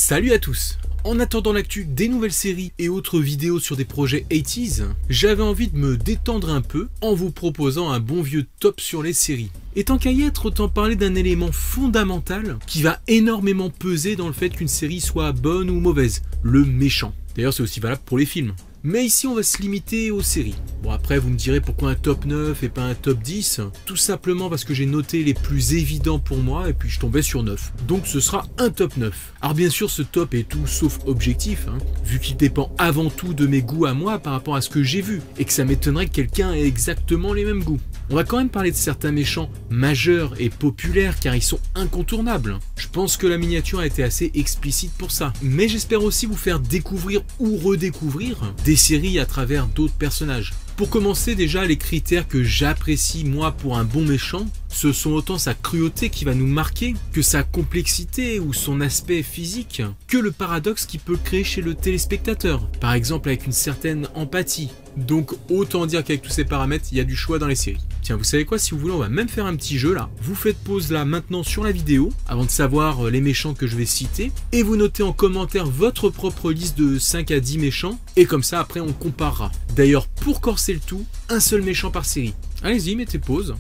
Salut à tous! En attendant l'actu des nouvelles séries et autres vidéos sur des projets 80s, j'avais envie de me détendre un peu en vous proposant un bon vieux top sur les séries. Et tant qu'à y être, autant parler d'un élément fondamental qui va énormément peser dans le fait qu'une série soit bonne ou mauvaise, le méchant. D'ailleurs c'est aussi valable pour les films. Mais ici on va se limiter aux séries. Bon après vous me direz pourquoi un top 9 et pas un top 10. Tout simplement parce que j'ai noté les plus évidents pour moi et puis je tombais sur 9. Donc ce sera un top 9. Alors bien sûr ce top est tout sauf objectif, vu qu'il dépend avant tout de mes goûts à moi par rapport à ce que j'ai vu. Et que ça m'étonnerait que quelqu'un ait exactement les mêmes goûts. On va quand même parler de certains méchants majeurs et populaires car ils sont incontournables. Je pense que la miniature a été assez explicite pour ça. Mais j'espère aussi vous faire découvrir ou redécouvrir des séries à travers d'autres personnages. Pour commencer déjà, les critères que j'apprécie moi pour un bon méchant, ce sont autant sa cruauté qui va nous marquer, que sa complexité ou son aspect physique, que le paradoxe qu'il peut créer chez le téléspectateur, par exemple avec une certaine empathie. Donc autant dire qu'avec tous ces paramètres, il y a du choix dans les séries. Tiens, vous savez quoi, si vous voulez, on va même faire un petit jeu là. Vous faites pause là maintenant sur la vidéo, avant de savoir les méchants que je vais citer, et vous notez en commentaire votre propre liste de 5 à 10 méchants, et comme ça après on comparera. D'ailleurs, pour corser le tout, un seul méchant par série. Allez-y, mettez pause.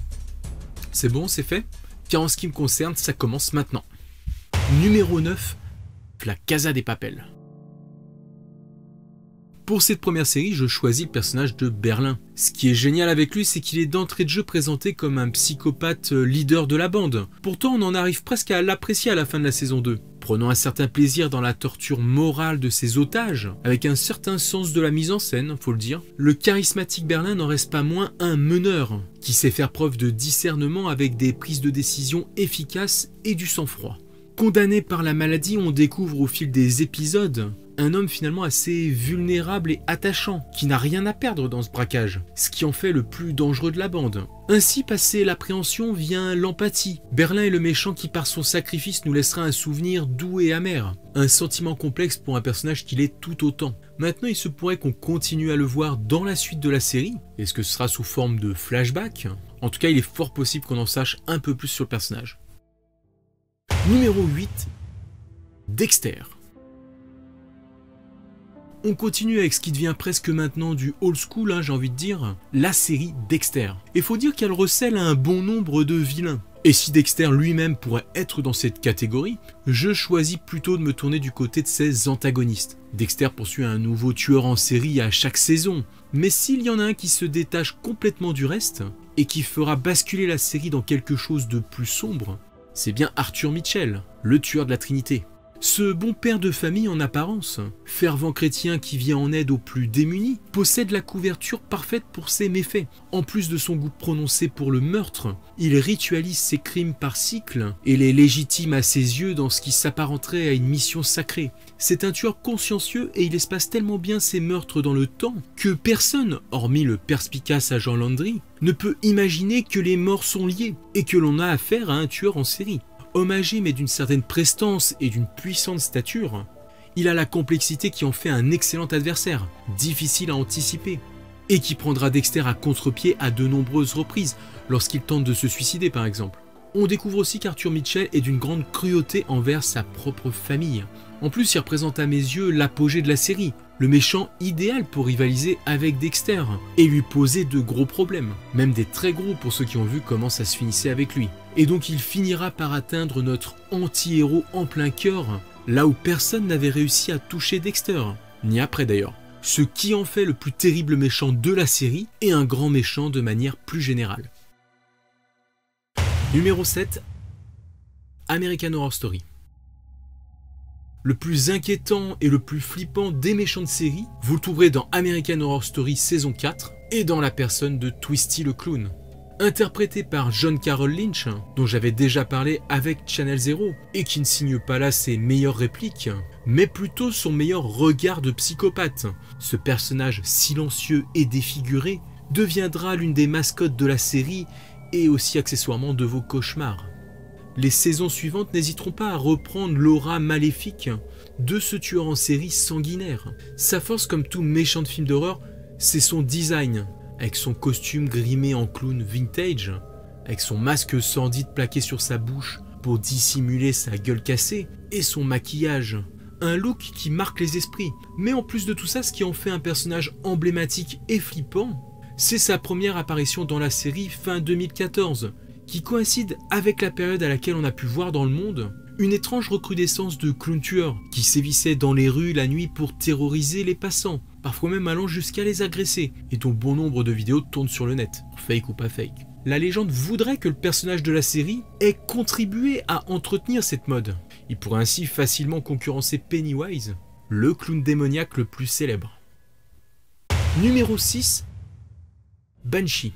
C'est bon, c'est fait? Car en ce qui me concerne, ça commence maintenant. Numéro 9, la Casa de Papel. Pour cette première série, je choisis le personnage de Berlin. Ce qui est génial avec lui, c'est qu'il est d'entrée de jeu présenté comme un psychopathe leader de la bande. Pourtant, on en arrive presque à l'apprécier à la fin de la saison 2. Prenant un certain plaisir dans la torture morale de ses otages, avec un certain sens de la mise en scène, faut le dire, le charismatique Berlin n'en reste pas moins un meneur, qui sait faire preuve de discernement avec des prises de décision efficaces et du sang-froid. Condamné par la maladie, on découvre au fil des épisodes un homme finalement assez vulnérable et attachant, qui n'a rien à perdre dans ce braquage, ce qui en fait le plus dangereux de la bande. Ainsi, passé l'appréhension, vient l'empathie. Berlin est le méchant qui par son sacrifice nous laissera un souvenir doux et amer. Un sentiment complexe pour un personnage qui l'est tout autant. Maintenant, il se pourrait qu'on continue à le voir dans la suite de la série. Est-ce que ce sera sous forme de flashback? En tout cas, il est fort possible qu'on en sache un peu plus sur le personnage. Numéro 8, Dexter. On continue avec ce qui devient presque maintenant du old school, j'ai envie de dire, la série Dexter. Et faut dire qu'elle recèle un bon nombre de vilains. Et si Dexter lui-même pourrait être dans cette catégorie, je choisis plutôt de me tourner du côté de ses antagonistes. Dexter poursuit un nouveau tueur en série à chaque saison, mais s'il y en a un qui se détache complètement du reste, et qui fera basculer la série dans quelque chose de plus sombre, c'est bien Arthur Mitchell, le tueur de la Trinité. Ce bon père de famille en apparence, fervent chrétien qui vient en aide aux plus démunis, possède la couverture parfaite pour ses méfaits. En plus de son goût prononcé pour le meurtre, il ritualise ses crimes par cycle et les légitime à ses yeux dans ce qui s'apparenterait à une mission sacrée. C'est un tueur consciencieux et il espace tellement bien ses meurtres dans le temps que personne, hormis le perspicace agent Landry, ne peut imaginer que les morts sont liés et que l'on a affaire à un tueur en série. Homme âgé mais d'une certaine prestance et d'une puissante stature, il a la complexité qui en fait un excellent adversaire, difficile à anticiper, et qui prendra Dexter à contre-pied à de nombreuses reprises, lorsqu'il tente de se suicider par exemple. On découvre aussi qu'Arthur Mitchell est d'une grande cruauté envers sa propre famille. En plus, il représente à mes yeux l'apogée de la série, le méchant idéal pour rivaliser avec Dexter, et lui poser de gros problèmes, même des très gros pour ceux qui ont vu comment ça se finissait avec lui. Et donc il finira par atteindre notre anti-héros en plein cœur, là où personne n'avait réussi à toucher Dexter, ni après d'ailleurs. Ce qui en fait le plus terrible méchant de la série, et un grand méchant de manière plus générale. Numéro 7, American Horror Story. Le plus inquiétant et le plus flippant des méchants de série, vous le trouverez dans American Horror Story saison 4 et dans la personne de Twisty le clown. Interprété par John Carroll Lynch, dont j'avais déjà parlé avec Channel Zero, et qui ne signe pas là ses meilleures répliques, mais plutôt son meilleur regard de psychopathe. Ce personnage silencieux et défiguré deviendra l'une des mascottes de la série et aussi accessoirement de vos cauchemars. Les saisons suivantes n'hésiteront pas à reprendre l'aura maléfique de ce tueur en série sanguinaire. Sa force, comme tout méchant de film d'horreur, c'est son design, avec son costume grimé en clown vintage, avec son masque sordide plaqué sur sa bouche pour dissimuler sa gueule cassée, et son maquillage, un look qui marque les esprits. Mais en plus de tout ça, ce qui en fait un personnage emblématique et flippant, c'est sa première apparition dans la série fin 2014, qui coïncide avec la période à laquelle on a pu voir dans le monde une étrange recrudescence de clowns tueurs qui sévissaient dans les rues la nuit pour terroriser les passants, parfois même allant jusqu'à les agresser, et dont bon nombre de vidéos tournent sur le net, fake ou pas fake. La légende voudrait que le personnage de la série ait contribué à entretenir cette mode. Il pourrait ainsi facilement concurrencer Pennywise, le clown démoniaque le plus célèbre. Numéro 6, Banshee.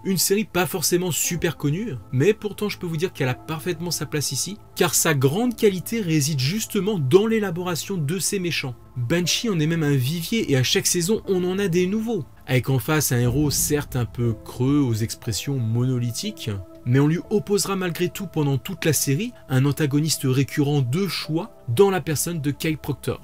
Une série pas forcément super connue, mais pourtant je peux vous dire qu'elle a parfaitement sa place ici, car sa grande qualité réside justement dans l'élaboration de ses méchants. Banshee en est même un vivier et à chaque saison on en a des nouveaux, avec en face un héros certes un peu creux aux expressions monolithiques, mais on lui opposera malgré tout pendant toute la série un antagoniste récurrent de choix dans la personne de Kyle Proctor.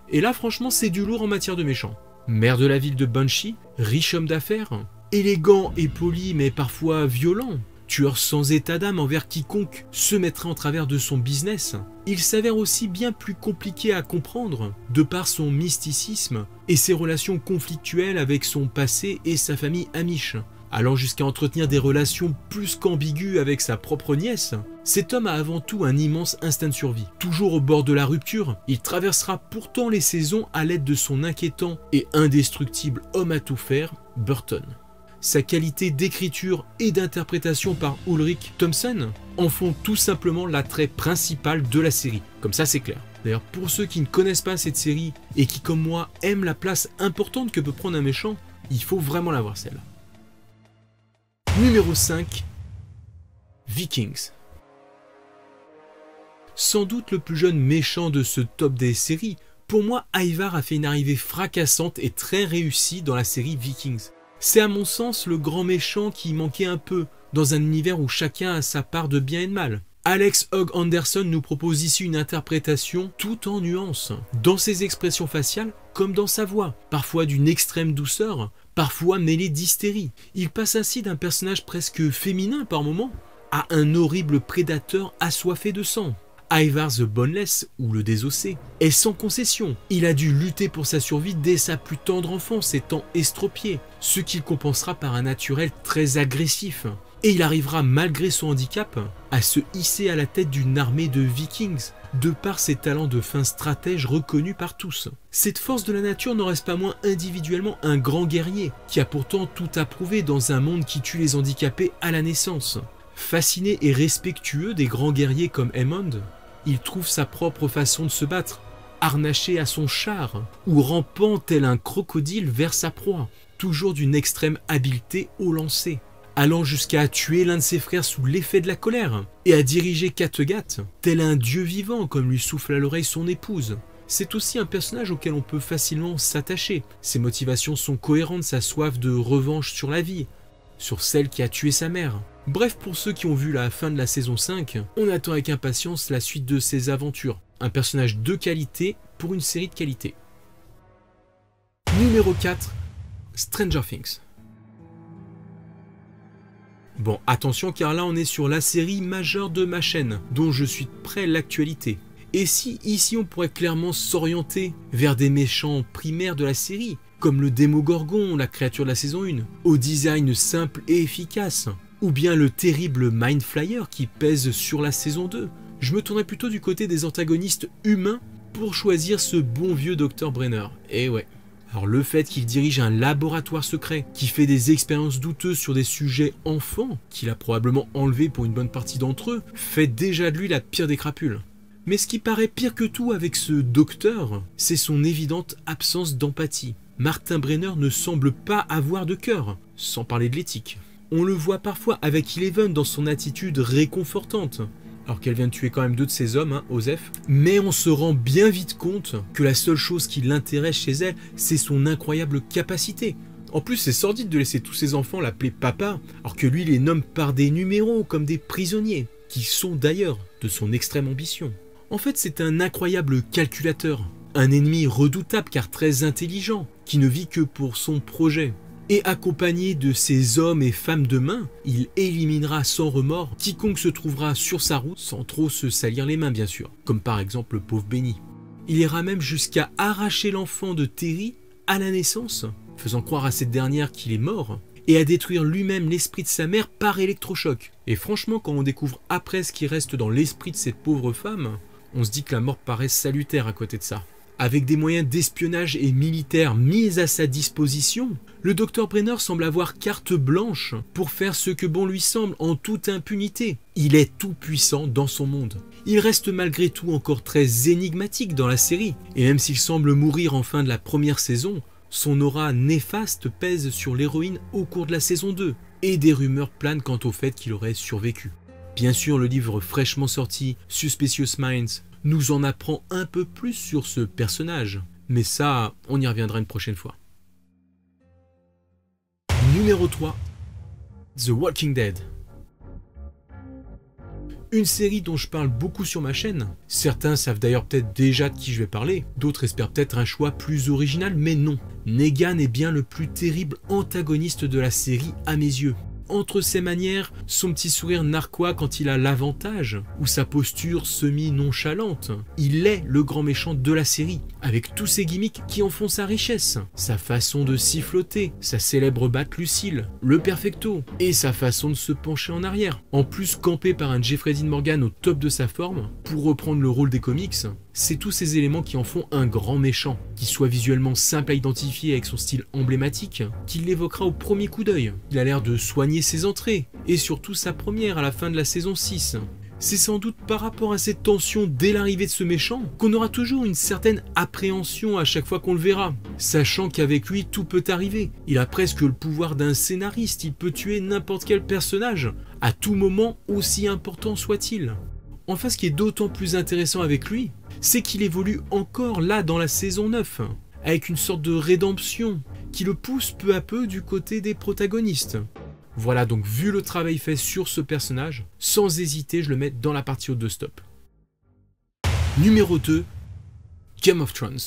Et là franchement c'est du lourd en matière de méchants. Maire de la ville de Banshee, riche homme d'affaires, élégant et poli mais parfois violent, tueur sans état d'âme envers quiconque se mettrait en travers de son business, il s'avère aussi bien plus compliqué à comprendre de par son mysticisme et ses relations conflictuelles avec son passé et sa famille amish. Allant jusqu'à entretenir des relations plus qu'ambiguës avec sa propre nièce, cet homme a avant tout un immense instinct de survie. Toujours au bord de la rupture, il traversera pourtant les saisons à l'aide de son inquiétant et indestructible homme à tout faire, Burton. Sa qualité d'écriture et d'interprétation par Ulrich Thompson en font tout simplement l'attrait principal de la série, comme ça c'est clair. D'ailleurs pour ceux qui ne connaissent pas cette série et qui comme moi aiment la place importante que peut prendre un méchant, il faut vraiment la voir celle-là. Numéro 5, Vikings. Sans doute le plus jeune méchant de ce top des séries, pour moi Ivar a fait une arrivée fracassante et très réussie dans la série Vikings. C'est à mon sens le grand méchant qui manquait un peu, dans un univers où chacun a sa part de bien et de mal. Alex Hogg Anderson nous propose ici une interprétation tout en nuances, dans ses expressions faciales comme dans sa voix, parfois d'une extrême douceur, parfois mêlée d'hystérie. Il passe ainsi d'un personnage presque féminin par moments, à un horrible prédateur assoiffé de sang. Ivar the Boneless, ou le désossé, est sans concession. Il a dû lutter pour sa survie dès sa plus tendre enfance, étant estropié, ce qu'il compensera par un naturel très agressif. Et il arrivera malgré son handicap à se hisser à la tête d'une armée de vikings, de par ses talents de fin stratège reconnus par tous. Cette force de la nature n'en reste pas moins individuellement un grand guerrier, qui a pourtant tout approuvé dans un monde qui tue les handicapés à la naissance. Fasciné et respectueux des grands guerriers comme Aemond, il trouve sa propre façon de se battre, harnaché à son char, ou rampant tel un crocodile vers sa proie, toujours d'une extrême habileté au lancer, allant jusqu'à tuer l'un de ses frères sous l'effet de la colère, et à diriger Kattegat, tel un dieu vivant comme lui souffle à l'oreille son épouse. C'est aussi un personnage auquel on peut facilement s'attacher. Ses motivations sont cohérentes, sa soif de revanche sur la vie, sur celle qui a tué sa mère. Bref, pour ceux qui ont vu la fin de la saison 5, on attend avec impatience la suite de ses aventures. Un personnage de qualité pour une série de qualité. Numéro 4, Stranger Things. Bon, attention car là on est sur la série majeure de ma chaîne, dont je suis près l'actualité. Et si ici on pourrait clairement s'orienter vers des méchants primaires de la série, comme le Démogorgon, la créature de la saison 1, au design simple et efficace, ou bien le terrible Mind Flyer qui pèse sur la saison 2, je me tournerais plutôt du côté des antagonistes humains pour choisir ce bon vieux Dr Brenner. Et ouais. Alors le fait qu'il dirige un laboratoire secret, qui fait des expériences douteuses sur des sujets enfants, qu'il a probablement enlevé pour une bonne partie d'entre eux, fait déjà de lui la pire des crapules. Mais ce qui paraît pire que tout avec ce docteur, c'est son évidente absence d'empathie. Martin Brenner ne semble pas avoir de cœur, sans parler de l'éthique. On le voit parfois avec Eleven dans son attitude réconfortante, alors qu'elle vient de tuer quand même 2 de ses hommes, Osef. Mais on se rend bien vite compte que la seule chose qui l'intéresse chez elle, c'est son incroyable capacité. En plus, c'est sordide de laisser tous ses enfants l'appeler papa, alors que lui les nomme par des numéros comme des prisonniers, qui sont d'ailleurs de son extrême ambition. En fait, c'est un incroyable calculateur, un ennemi redoutable car très intelligent, qui ne vit que pour son projet. Et accompagné de ses hommes et femmes de main, il éliminera sans remords quiconque se trouvera sur sa route sans trop se salir les mains bien sûr, comme par exemple le pauvre Benny. Il ira même jusqu'à arracher l'enfant de Terry à la naissance, faisant croire à cette dernière qu'il est mort, et à détruire lui-même l'esprit de sa mère par électrochoc. Et franchement, quand on découvre après ce qui reste dans l'esprit de cette pauvre femme, on se dit que la mort paraît salutaire à côté de ça. Avec des moyens d'espionnage et militaires mis à sa disposition, le Dr Brenner semble avoir carte blanche pour faire ce que bon lui semble en toute impunité. Il est tout puissant dans son monde. Il reste malgré tout encore très énigmatique dans la série, et même s'il semble mourir en fin de la première saison, son aura néfaste pèse sur l'héroïne au cours de la saison 2, et des rumeurs planent quant au fait qu'il aurait survécu. Bien sûr, le livre fraîchement sorti, Suspicious Minds, nous en apprend un peu plus sur ce personnage, mais ça, on y reviendra une prochaine fois. Numéro 3, The Walking Dead. Une série dont je parle beaucoup sur ma chaîne. Certains savent d'ailleurs peut-être déjà de qui je vais parler, d'autres espèrent peut-être un choix plus original, mais non. Negan est bien le plus terrible antagoniste de la série à mes yeux. Entre ses manières, son petit sourire narquois quand il a l'avantage, ou sa posture semi-nonchalante, il est le grand méchant de la série, avec tous ses gimmicks qui en font sa richesse, sa façon de siffloter, sa célèbre batte Lucille, le perfecto, et sa façon de se pencher en arrière. En plus, campé par un Jeffrey Dean Morgan au top de sa forme, pour reprendre le rôle des comics, c'est tous ces éléments qui en font un grand méchant, qui soit visuellement simple à identifier avec son style emblématique, qu'il l'évoquera au premier coup d'œil. Il a l'air de soigner ses entrées, et surtout sa première à la fin de la saison 6. C'est sans doute par rapport à cette tension dès l'arrivée de ce méchant qu'on aura toujours une certaine appréhension à chaque fois qu'on le verra, sachant qu'avec lui tout peut arriver. Il a presque le pouvoir d'un scénariste, il peut tuer n'importe quel personnage, à tout moment aussi important soit-il. Enfin, ce qui est d'autant plus intéressant avec lui, c'est qu'il évolue encore là dans la saison 9, avec une sorte de rédemption qui le pousse peu à peu du côté des protagonistes. Voilà, donc vu le travail fait sur ce personnage, sans hésiter, je le mets dans la partie haute de Stop. Numéro 2, Game of Thrones.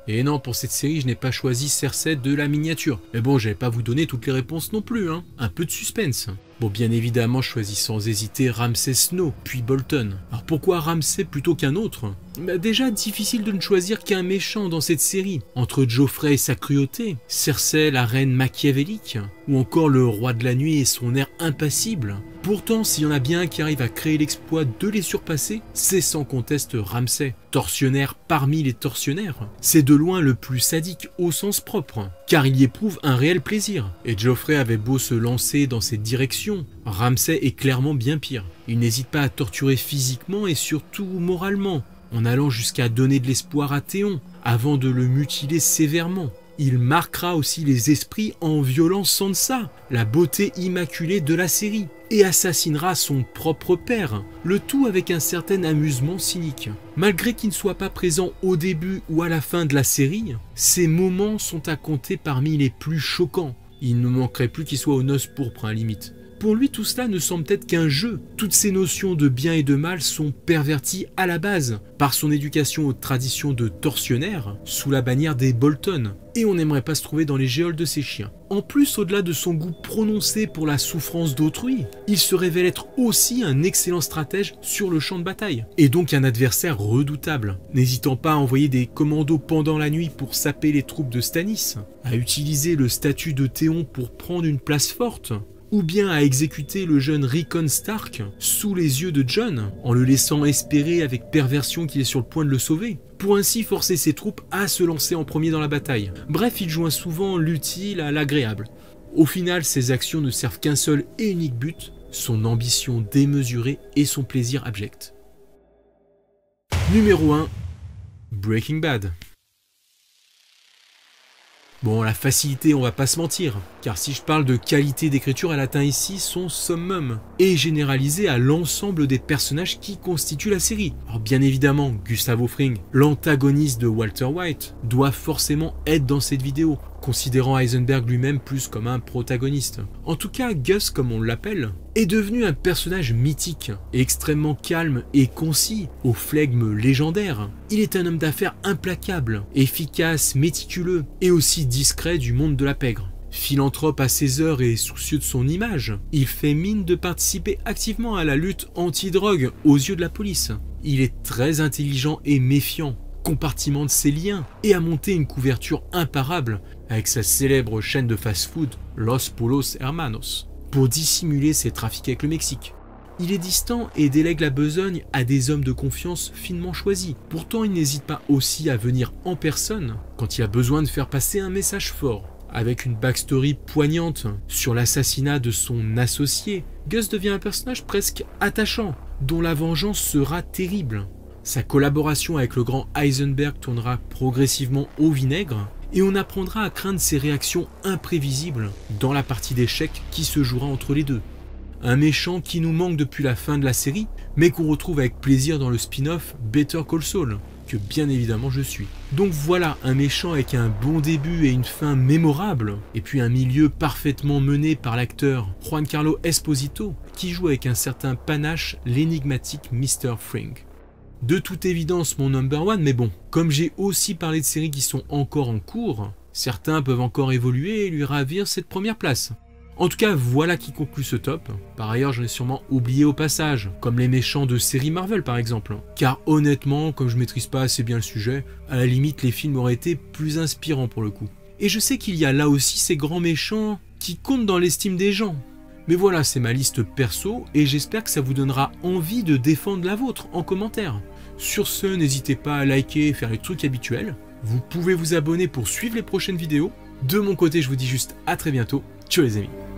Et non, pour cette série, je n'ai pas choisi Cersei de la miniature. Mais bon, j'allais pas vous donner toutes les réponses non plus, hein. Un peu de suspense. Bon, bien évidemment, je choisis sans hésiter Ramsay Snow, puis Bolton. Alors pourquoi Ramsay plutôt qu'un autre? Bah déjà, difficile de ne choisir qu'un méchant dans cette série. Entre Joffrey et sa cruauté, Cersei, la reine machiavélique, ou encore le roi de la nuit et son air impassible. Pourtant, s'il y en a bien un qui arrive à créer l'exploit de les surpasser, c'est sans conteste Ramsay. Tortionnaire parmi les tortionnaires, c'est de loin le plus sadique au sens propre, car il y éprouve un réel plaisir. Et Joffrey avait beau se lancer dans cette direction, Ramsay est clairement bien pire. Il n'hésite pas à torturer physiquement et surtout moralement, en allant jusqu'à donner de l'espoir à Théon, avant de le mutiler sévèrement. Il marquera aussi les esprits en violant Sansa, la beauté immaculée de la série, et assassinera son propre père, le tout avec un certain amusement cynique. Malgré qu'il ne soit pas présent au début ou à la fin de la série, ces moments sont à compter parmi les plus choquants. Il ne manquerait plus qu'il soit aux noces pourpres, à limite. Pour lui, tout cela ne semble être qu'un jeu. Toutes ces notions de bien et de mal sont perverties à la base par son éducation aux traditions de tortionnaire sous la bannière des Bolton. Et on n'aimerait pas se trouver dans les geôles de ces chiens. En plus, au-delà de son goût prononcé pour la souffrance d'autrui, il se révèle être aussi un excellent stratège sur le champ de bataille. Et donc un adversaire redoutable, n'hésitant pas à envoyer des commandos pendant la nuit pour saper les troupes de Stannis, à utiliser le statut de Théon pour prendre une place forte, ou bien à exécuter le jeune Rickon Stark sous les yeux de Jon, en le laissant espérer avec perversion qu'il est sur le point de le sauver, pour ainsi forcer ses troupes à se lancer en premier dans la bataille. Bref, il joint souvent l'utile à l'agréable. Au final, ses actions ne servent qu'un seul et unique but, son ambition démesurée et son plaisir abject. Numéro 1, Breaking Bad. Bon, la facilité, on va pas se mentir, car si je parle de qualité d'écriture, elle atteint ici son summum, et généralisé à l'ensemble des personnages qui constituent la série. Alors bien évidemment, Gustavo Fring, l'antagoniste de Walter White, doit forcément être dans cette vidéo, considérant Heisenberg lui-même plus comme un protagoniste. En tout cas, Gus, comme on l'appelle, est devenu un personnage mythique, extrêmement calme et concis, au flegme légendaire. Il est un homme d'affaires implacable, efficace, méticuleux et aussi discret du monde de la pègre. Philanthrope à ses heures et soucieux de son image, il fait mine de participer activement à la lutte anti-drogue aux yeux de la police. Il est très intelligent et méfiant, compartimente ses liens et a monté une couverture imparable avec sa célèbre chaîne de fast-food Los Polos Hermanos pour dissimuler ses trafics avec le Mexique. Il est distant et délègue la besogne à des hommes de confiance finement choisis. Pourtant, il n'hésite pas aussi à venir en personne quand il a besoin de faire passer un message fort. Avec une backstory poignante sur l'assassinat de son associé, Gus devient un personnage presque attachant, dont la vengeance sera terrible. Sa collaboration avec le grand Heisenberg tournera progressivement au vinaigre et on apprendra à craindre ses réactions imprévisibles dans la partie d'échecs qui se jouera entre les deux. Un méchant qui nous manque depuis la fin de la série, mais qu'on retrouve avec plaisir dans le spin-off Better Call Saul, que bien évidemment je suis. Donc voilà, un méchant avec un bon début et une fin mémorable, et puis un milieu parfaitement mené par l'acteur Giancarlo Esposito, qui joue avec un certain panache l'énigmatique Mr. Frink. De toute évidence mon number one, mais bon, comme j'ai aussi parlé de séries qui sont encore en cours, certains peuvent encore évoluer et lui ravir cette première place. En tout cas, voilà qui conclut ce top. Par ailleurs, j'en ai sûrement oublié au passage, comme les méchants de séries Marvel par exemple. Car honnêtement, comme je maîtrise pas assez bien le sujet, à la limite les films auraient été plus inspirants pour le coup. Et je sais qu'il y a là aussi ces grands méchants qui comptent dans l'estime des gens. Mais voilà, c'est ma liste perso et j'espère que ça vous donnera envie de défendre la vôtre en commentaire. Sur ce, n'hésitez pas à liker et faire les trucs habituels. Vous pouvez vous abonner pour suivre les prochaines vidéos. De mon côté, je vous dis juste à très bientôt. Ciao les amis.